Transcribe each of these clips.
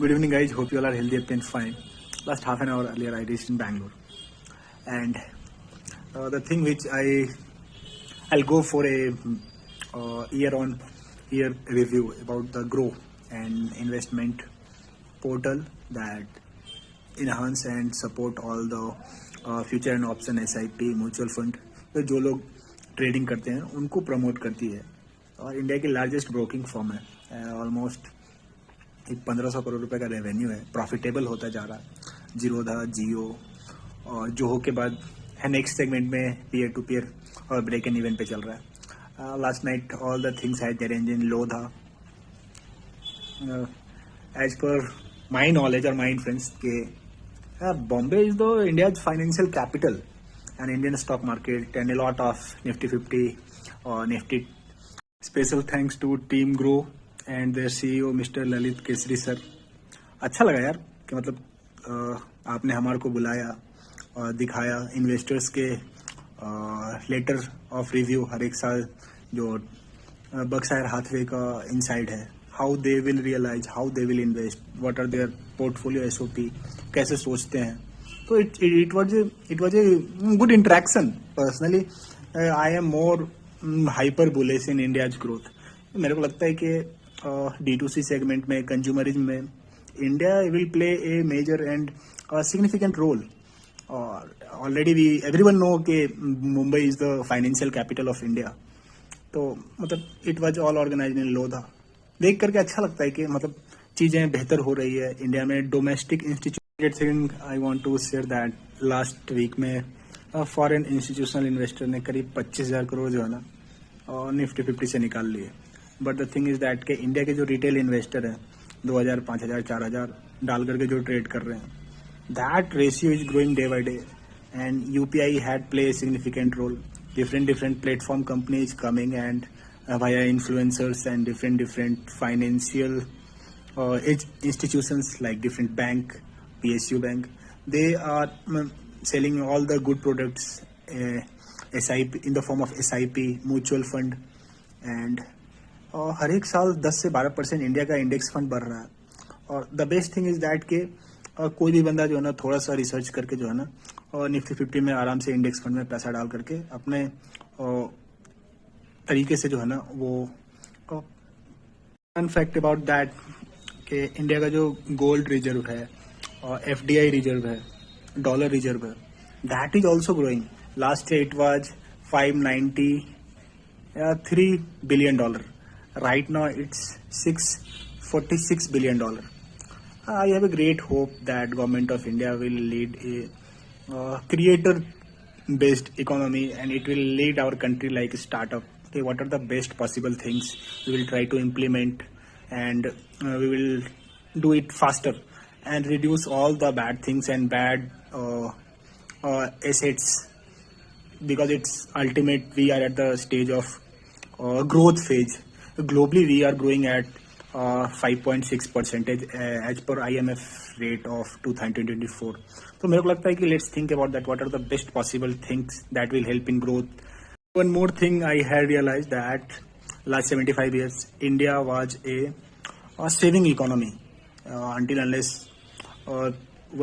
Good evening, guys. Hope you all are healthy and fine. Last half an hour earlier, I reached in Bangalore, and the thing which I'll go for a year-on-year review about the Grow and investment portal that enhance and support all the future and option SIP mutual fund तो जो लोग trading करते हैं उनको promote करती है और India की लार्जेस्ट ब्रोकिंग फर्म है। ऑलमोस्ट एक 1500 करोड़ रुपए का रेवेन्यू है, प्रॉफिटेबल होता जा रहा है। जीरोधा, जियो और जोहो के बाद है नेक्स्ट सेगमेंट में पीयर टू पीयर और ब्रेक एंड इवेंट पे चल रहा है। Last night all the things had their engine low था। एज पर माई नॉलेज और माई इन्फ्लुएंस के Bombay is the India's financial capital and Indian stock market and a lot of Nifty 50 और Nifty. Special thanks to team Groww and their CEO mister Lalit Keshri sir. अच्छा लगा यार कि मतलब आपने हमारे को बुलाया और दिखाया इन्वेस्टर्स के लेटर ऑफ रिव्यू हर एक साल जो बर्कशायर हाथवे का इनसाइड है, how they will realise, how they will invest, what are their portfolio SOP, कैसे सोचते हैं। तो it was a good interaction. Personally I am more hyper bullish in India's growth. मेरे को लगता है कि D2C सेगमेंट में, कंज्यूमरिज्म में India will play a major and significant role. और ऑलरेडी वी एवरीवन नो कि Mumbai is the financial capital of India. तो मतलब it was all organised in Lodha. देख करके अच्छा लगता है कि मतलब चीजें बेहतर हो रही है इंडिया में। Domestic institute thing I want to share that last week में फॉरेन इंस्टीट्यूशनल इन्वेस्टर ने करीब 25,000 करोड़ जो है ना और निफ्टी 50 से निकाल लिए। But the thing is that के इंडिया के जो रिटेल इन्वेस्टर हैं 2,000, 5,000, 4,000 डाल करके जो ट्रेड कर रहे हैं, that ratio is growing day by day and UPI had play a significant role. different platform companies coming and via influencers and different financial institutions like different bank, PSU bank, they are selling all the good products, SIP in the form of SIP mutual fund and हर एक साल 10 से 12% India का index fund बढ़ रहा है। और the best thing is that के कोई भी बंदा जो है ना थोड़ा सा रिसर्च करके जो है ना और निफ्टी 50 में आराम से इंडेक्स फंड में पैसा डाल करके अपने तरीके से जो है ना वो फन फैक्ट अबाउट दैट कि इंडिया का जो गोल्ड रिजर्व है और FDI रिजर्व है, डॉलर रिजर्व है, that is also growing. Last year it was $593 billion. Right now it's $646 billion. I have a great hope that government of India will lead a creator-based economy and it will lead our country like a startup. Okay, what are the best possible things we will try to implement and we will do it faster and reduce all the bad things and bad assets, because it's ultimate we are at the stage of growth phase. Globally we are growing at 5.6% as per IMF rate of 2024. तो मेरे को लगता है कि let's think about that. What are the best possible things that will help in growth? One more thing I had realized that last 75 years India was a saving economy until unless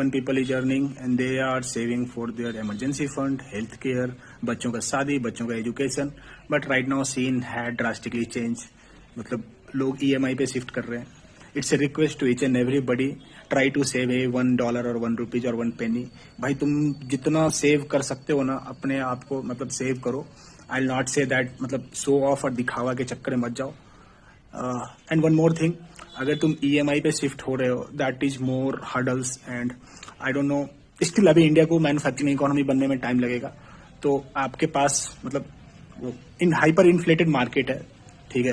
one people is earning and they are saving for their emergency fund, health care, बच्चों का शादी, बच्चों का education. But right now scene had drastically change. मतलब लोग EMI पे shift कर रहे हैं। It's a request to each and everybody, try to save a $1 और ₹1 और 1 penny। भाई तुम जितना सेव कर सकते हो ना अपने आप को मतलब सेव करो। आई विल नॉट से दैट मतलब शो ऑफ और दिखावा के चक्कर में मत जाओ। एंड वन मोर थिंग, अगर तुम EMI पे शिफ्ट हो रहे हो that is more hurdles and I don't no. Still अभी इंडिया को मैन्युफैक्चरिंग इकोनॉमी बनने में टाइम लगेगा। तो आपके पास मतलब इन हाइपर इन्फ्लेटेड मार्केट है, ठीक है,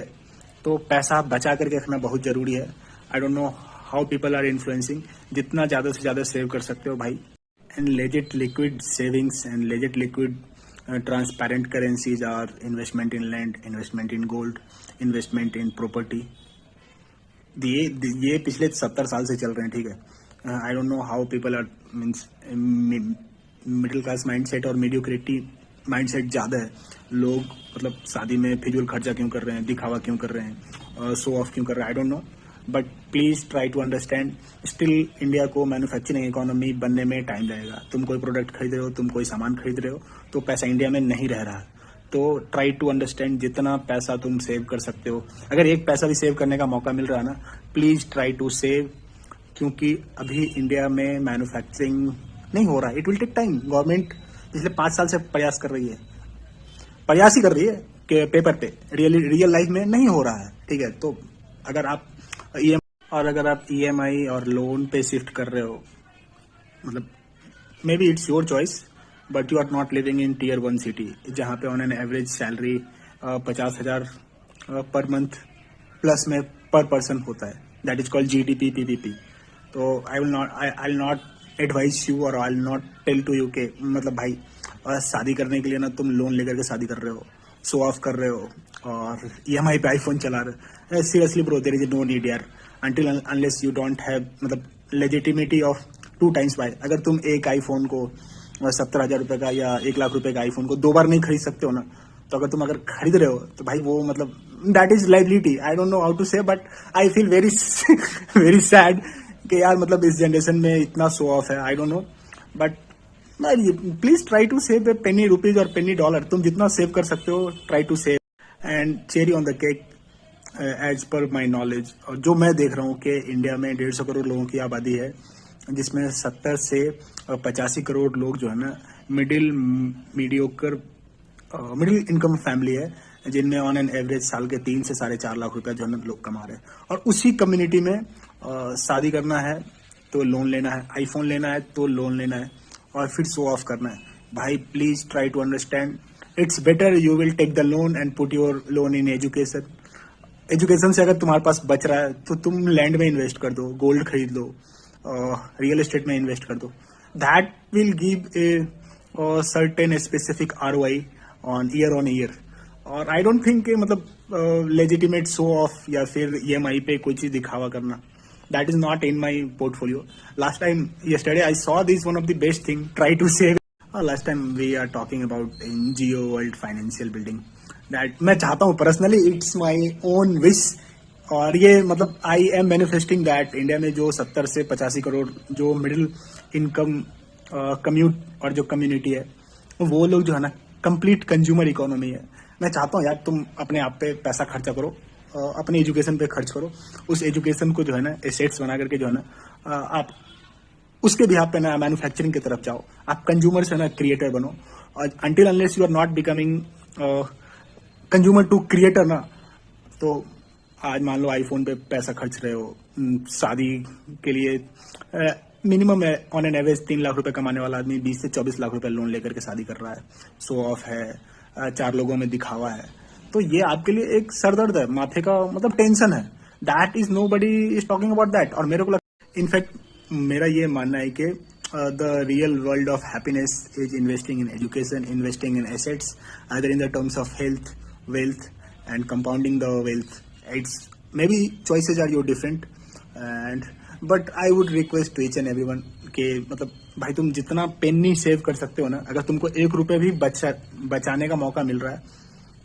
तो पैसा बचा करके रखना बहुत जरूरी है। I don't know how people are influencing. जितना ज्यादा से ज्यादा सेव कर सकते हो भाई। And legit liquid savings and legit liquid transparent currencies are investment in land, investment in gold, investment in property. ये पिछले 70 साल से चल रहे हैं, ठीक है। I don't know how people are means middle class mindset और मीडियोक्रिटी माइंडसेट ज़्यादा है। लोग मतलब शादी में फिजूल खर्चा क्यों कर रहे हैं, दिखावा क्यों कर रहे हैं, शो ऑफ क्यों कर रहे हैं, I don't know. But please try to understand, still India को मैन्युफैक्चरिंग इकोनॉमी बनने में टाइम लगेगा। तुम कोई प्रोडक्ट खरीद रहे हो, तुम कोई सामान खरीद रहे हो, तो पैसा इंडिया में नहीं रह रहा। तो ट्राई टू अंडरस्टैंड, जितना पैसा तुम सेव कर सकते हो, अगर एक पैसा भी सेव करने का मौका मिल रहा है ना, प्लीज ट्राई टू सेव, क्योंकि अभी इंडिया में मैन्युफैक्चरिंग नहीं हो रहा है। It will take time. Government पिछले 5 साल से प्रयास कर रही है, प्रयास ही कर रही है कि पेपर पे, रियल लाइफ में नहीं हो रहा है। ठीक है, तो अगर आप ईएमआई और लोन पे शिफ्ट कर रहे हो, मतलब maybe it's your choice, but you are not living in tier 1 city, जहाँ पे on an average salary 50,000 per month plus में पर पर्सन होता है। That is called GDP PPP. तो I will not advise you और I will not tell to you के मतलब भाई शादी करने के लिए ना तुम लोन लेकर के शादी कर रहे हो, शो ऑफ कर रहे हो और ईएमआई पे आईफोन चला रहे हो। Seriously bro, there is no need यार, until unless you don't have मतलब लेजिटिमिटी ऑफ 2 times buy। अगर तुम एक आईफोन को 70,000 रुपए का या 1 लाख रुपए का आईफोन को 2 बार नहीं खरीद सकते हो ना, तो अगर खरीद रहे हो तो भाई वो मतलब that is liability. I don't know how to say, but I feel very very sad कि यार मतलब इस जनरेशन में इतना शो ऑफ है। I don't know, but please try to save penny rupees और पेनी डॉलर। तुम जितना सेव कर सकते हो try to save. And cherry on the cake, as per my knowledge, और जो मैं देख रहा हूँ कि इंडिया में 150 करोड़ लोगों की आबादी है, जिसमें 70 से 85 करोड़ लोग जो है ना मिडिल इनकम फैमिली है, जिनमें ऑन एन एवरेज साल के 3 से 4.5 लाख रुपया जो है ना लोग कमा रहे हैं। और उसी कम्युनिटी में शादी करना है तो लोन लेना है, आईफोन लेना है तो लोन लेना है, और फिर शो ऑफ करना है। भाई please try to understand, it's better you will take the loan and put your loan in education. Education से अगर तुम्हारे पास बच रहा है तो तुम लैंड में इन्वेस्ट कर दो, गोल्ड खरीद लो, रियल एस्टेट में इन्वेस्ट कर दो। That will give a certain specific ROI on year. और आई डोंट थिंक मतलब लेजिटिमेट शो ऑफ या फिर EMI पे कोई चीज दिखावा करना, that is not in my portfolio. Last time yesterday I saw this one of the best thing, try to save. Last time we are talking about NGO world financial building, that मैं चाहता हूँ personally, it's my own wish, और ये मतलब I am manifesting that India में जो 70 से 85 करोड़ जो मिडिल इनकम कम्यूट और जो कम्युनिटी है, वो लोग जो है ना कंप्लीट कंज्यूमर इकोनॉमी है। मैं चाहता हूँ यार तुम अपने आप पे पैसा खर्चा करो, अपने एजुकेशन पे खर्च करो, उस एजुकेशन को जो है ना एसेट्स बना करके जो है ना आप उसके भी आप पे ना मैन्युफैक्चरिंग की तरफ जाओ, आप कंज्यूमर से ना क्रिएटर बनो। और until unless you are not becoming consumer to creator ना, तो आज मान लो आईफोन पे पैसा खर्च रहे हो, शादी के लिए minimum on an average 3 lakh रुपए कमाने वाला आदमी 20 से 24 लाख रुपए लोन लेकर के शादी कर रहा है, शो ऑफ है, 4 लोगों में दिखावा है। तो ये आपके लिए एक सरदर्द है, माथे का मतलब टेंशन है। That is nobody is talking about that. और मेरे को इनफैक्ट मेरा ये मानना है कि the real world of happiness is investing in education, investing in assets, either in the terms of health, wealth, and compounding the wealth. It's maybe choices are your different, and but I would request to each and everyone कि मतलब भाई तुम जितना पेनी save कर सकते हो ना, अगर तुमको 1 रुपये भी बचाने का मौका मिल रहा है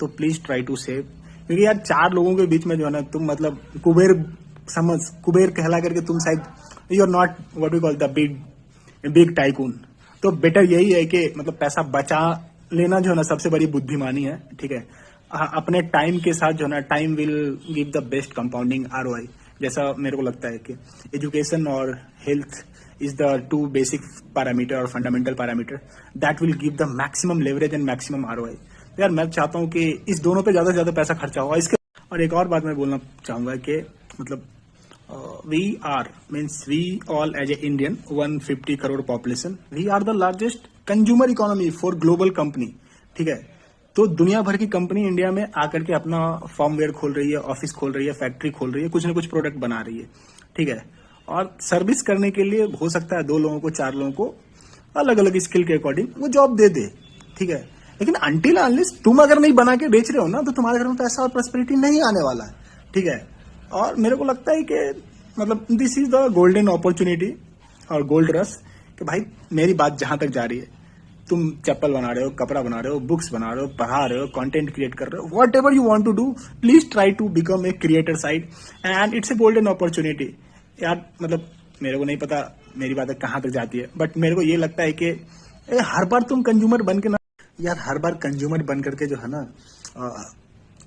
तो प्लीज ट्राई टू सेव। क्योंकि यार 4 लोगों के बीच में जो है ना तुम मतलब कुबेर कहला करके तुम शायद you are not what we call the big tycoon. तो बेटर यही है कि मतलब पैसा बचा लेना जो है ना सबसे बड़ी बुद्धिमानी है। ठीक है, अपने टाइम के साथ जो है ना time will give the best compounding ROI। जैसा मेरे को लगता है कि एजुकेशन और health is the 2 basic parameter और fundamental parameter that will give the maximum leverage and maximum ROI। तो यार मैं चाहता हूँ कि इस दोनों पे ज्यादा से ज्यादा पैसा खर्चा हो। इसके और एक और बात मैं बोलना चाहूंगा कि मतलब we all as a Indian 150 crore population, we are the largest consumer economy for global company। ठीक है, तो दुनिया भर की कंपनी इंडिया में आकर के अपना फॉर्मवेयर खोल रही है, ऑफिस खोल रही है, फैक्ट्री खोल रही है, कुछ ना कुछ प्रोडक्ट बना रही है। ठीक है, और सर्विस करने के लिए हो सकता है 2 लोगों को 4 लोगों को अलग अलग स्किल के अकॉर्डिंग वो जॉब दे दे। ठीक है, लेकिन अंटिल अनलेस तुम अगर नहीं बना के बेच रहे हो ना, तो तुम्हारे घर में पैसा और प्रॉस्पेरिटी नहीं आने वाला है। ठीक है, और मेरे को लगता है कि मतलब this is the golden opportunity और गोल्ड रश कि भाई मेरी बात जहां तक जा रही है तुम चप्पल बना रहे हो, कपड़ा बना रहे हो, बुक्स बना रहे हो, पढ़ा रहे हो, कंटेंट क्रिएट कर रहे हो, whatever you want to do, please try to become a creator side and it's a golden opportunity. यार मतलब मेरे को नहीं पता मेरी बातें कहाँ तक जाती है, बट मेरे को ये लगता है कि हर बार तुम कंज्यूमर बन के ना, यार हर बार कंज्यूमर बन करके जो है ना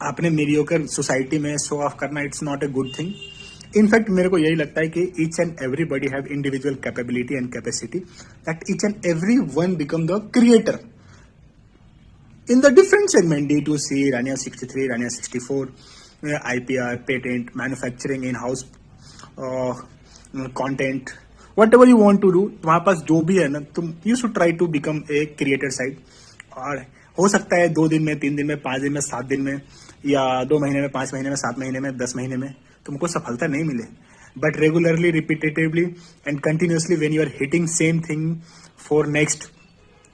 अपने मीडियोकर सोसाइटी में शो ऑफ करना, it's not a good thing. In fact मेरे को यही लगता है कि each and everybody have individual capability and capacity that each and every one become the creator in the different segment, D2C, Rania 63, Rania 64, IPR, patent, manufacturing, in-house content, whatever you want to do, तुम्हारे पास जो भी है ना, तुम you should try to become a creator side। और हो सकता है 2 दिन में, 3 दिन में, 5 दिन में, 7 दिन में, या 2 महीने में, 5 महीने में, 7 महीने में, 10 महीने में तुमको सफलता नहीं मिले, but regularly, repetitively and continuously when you are hitting same thing for next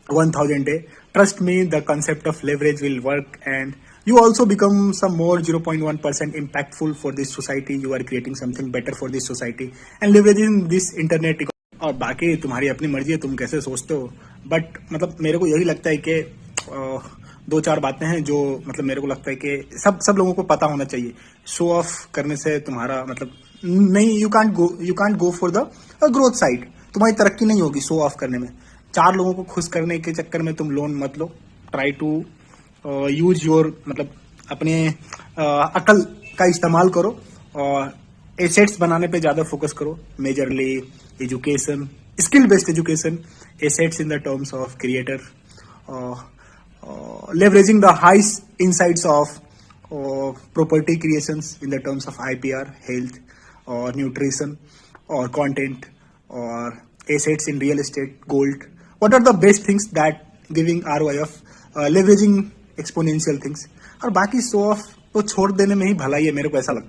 1000 day, trust me, the concept of leverage will work and you also become some more 0.1% impactful for this society. You are creating something better for this society and leveraging this internet। और बाकी तुम्हारी अपनी मर्जी है, तुम कैसे सोचते हो, बट मतलब मेरे को यही लगता है कि 2-4 बातें हैं जो मतलब मेरे को लगता है कि सब लोगों को पता होना चाहिए। शो ऑफ करने से तुम्हारा मतलब नहीं, you can't go for the growth side, तुम्हारी तरक्की नहीं होगी शो ऑफ करने में। 4 लोगों को खुश करने के चक्कर में तुम लोन मत लो, ट्राई टू यूज योर मतलब अपने अकल का इस्तेमाल करो और एसेट्स बनाने पे ज़्यादा फोकस करो, majorly education, skill based education, assets in the terms of creator, leveraging the highest insights of property creations in the terms of IPR, health, or nutrition, or content, or assets in real estate, gold. What are the best things that giving ROI of leveraging exponential things? और बाकी show off तो छोड़ देने में ही भलाई है, मेरे को ऐसा लगता है।